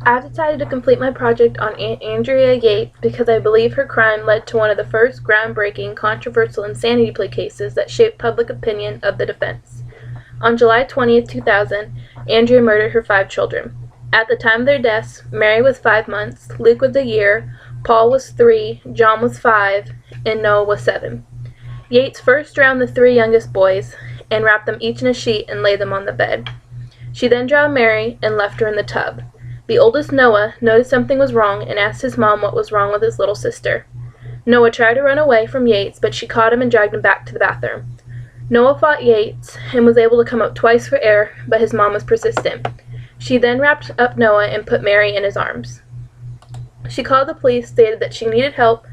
I've decided to complete my project on Andrea Yates because I believe her crime led to one of the first groundbreaking, controversial insanity plea cases that shaped public opinion of the defense. On July 20th, 2000, Andrea murdered her 5 children. At the time of their deaths, Mary was 5 months, Luke was a year, Paul was 3, John was 5, and Noah was 7. Yates first drowned the 3 youngest boys and wrapped them each in a sheet and laid them on the bed. She then drowned Mary and left her in the tub. The oldest, Noah, noticed something was wrong and asked his mom what was wrong with his little sister. Noah tried to run away from Yates, but she caught him and dragged him back to the bathroom. Noah fought Yates and was able to come up twice for air, but his mom was persistent. She then wrapped up Noah and put Mary in his arms. She called the police, stated that she needed help,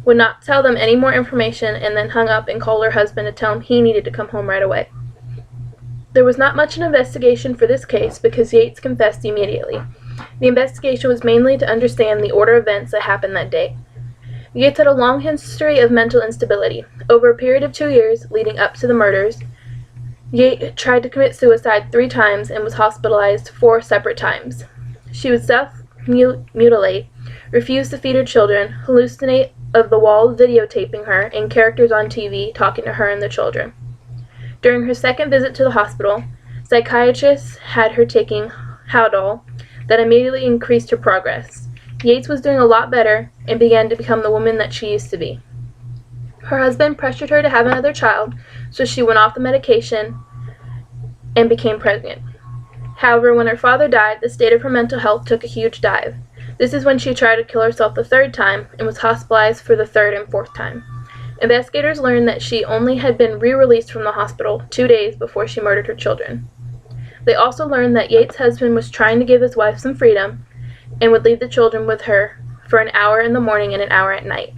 would not tell them any more information, and then hung up and called her husband to tell him he needed to come home right away. There was not much an investigation for this case because Yates confessed immediately. The investigation was mainly to understand the order of events that happened that day. Yates had a long history of mental instability. Over a period of 2 years leading up to the murders, Yates tried to commit suicide 3 times and was hospitalized 4 separate times. She would self-mutilate, refuse to feed her children, hallucinate of the walls videotaping her, and characters on TV talking to her and the children. During her second visit to the hospital, psychiatrists had her taking Haldol that immediately increased her progress. Yates was doing a lot better and began to become the woman that she used to be. Her husband pressured her to have another child, so she went off the medication and became pregnant. However, when her father died, the state of her mental health took a huge dive. This is when she tried to kill herself the 3rd time and was hospitalized for the 3rd and 4th time. Investigators learned that she only had been re-released from the hospital 2 days before she murdered her children. They also learned that Yates' husband was trying to give his wife some freedom and would leave the children with her for an hour in the morning and an hour at night.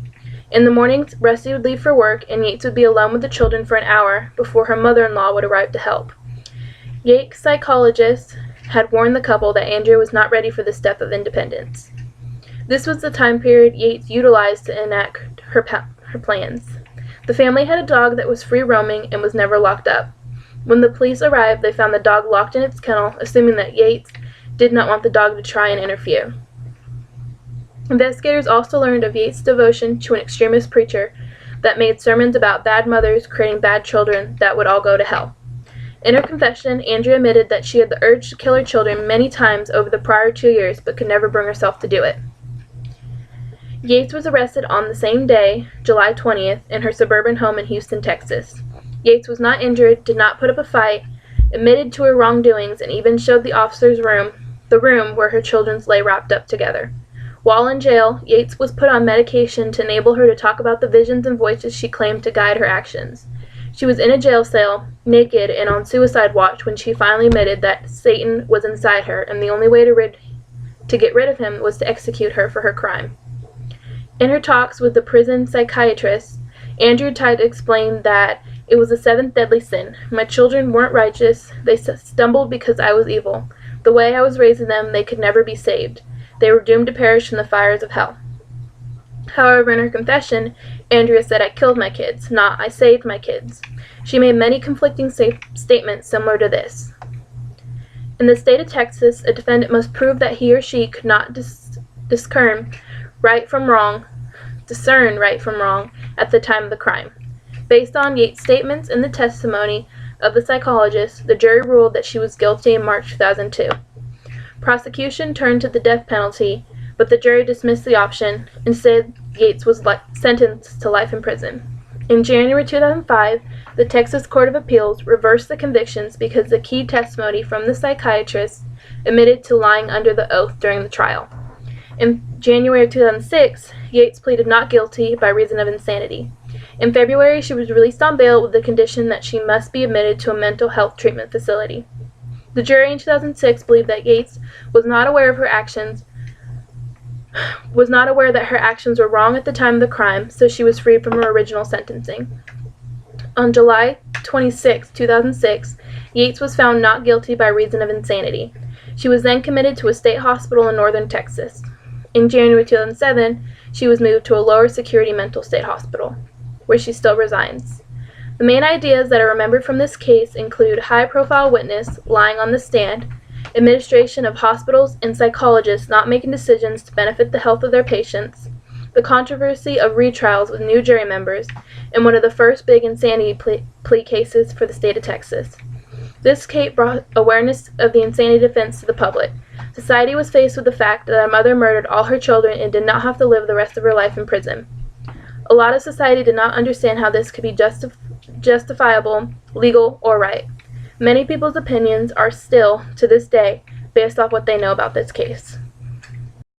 In the mornings, Rusty would leave for work and Yates would be alone with the children for an hour before her mother-in-law would arrive to help. Yates' psychologist had warned the couple that Andrea was not ready for this step of independence. This was the time period Yates utilized to enact her plans. The family had a dog that was free roaming and was never locked up. When the police arrived, they found the dog locked in its kennel, assuming that Yates did not want the dog to try and interfere. Investigators also learned of Yates' devotion to an extremist preacher that made sermons about bad mothers creating bad children that would all go to hell. In her confession, Andrea admitted that she had the urge to kill her children many times over the prior 2 years, but could never bring herself to do it. Yates was arrested on the same day, July 20th, in her suburban home in Houston, Texas. Yates was not injured, did not put up a fight, admitted to her wrongdoings, and even showed the officers the room where her children lay wrapped up together. While in jail, Yates was put on medication to enable her to talk about the visions and voices she claimed to guide her actions. She was in a jail cell, naked and on suicide watch when she finally admitted that Satan was inside her and the only way to get rid of him was to execute her for her crime. In her talks with the prison psychiatrist, Andrea tried to explain that it was the 7th deadly sin. My children weren't righteous. They stumbled because I was evil. The way I was raising them, they could never be saved. They were doomed to perish in the fires of hell. However, in her confession, Andrea said, I killed my kids, not I saved my kids. She made many conflicting statements similar to this. In the state of Texas, a defendant must prove that he or she could not discern right from wrong at the time of the crime. Based on Yates' statements and the testimony of the psychologist, the jury ruled that she was guilty in March 2002. Prosecution turned to the death penalty, but the jury dismissed the option. Instead, Yates was sentenced to life in prison. In January 2005, the Texas Court of Appeals reversed the convictions because the key testimony from the psychiatrist admitted to lying under the oath during the trial. In January of 2006, Yates pleaded not guilty by reason of insanity. In February, she was released on bail with the condition that she must be admitted to a mental health treatment facility. The jury in 2006 believed that Yates was not aware that her actions were wrong at the time of the crime, so she was freed from her original sentencing. On July 26, 2006, Yates was found not guilty by reason of insanity. She was then committed to a state hospital in northern Texas. In January 2007, she was moved to a lower security mental state hospital, where she still resides. The main ideas that are remembered from this case include high-profile witness lying on the stand, administration of hospitals, and psychologists not making decisions to benefit the health of their patients, the controversy of retrials with new jury members, and one of the first big insanity plea cases for the state of Texas. This case brought awareness of the insanity defense to the public. Society was faced with the fact that a mother murdered all her children and did not have to live the rest of her life in prison. A lot of society did not understand how this could be justifiable, legal, or right. Many people's opinions are still, to this day, based off what they know about this case.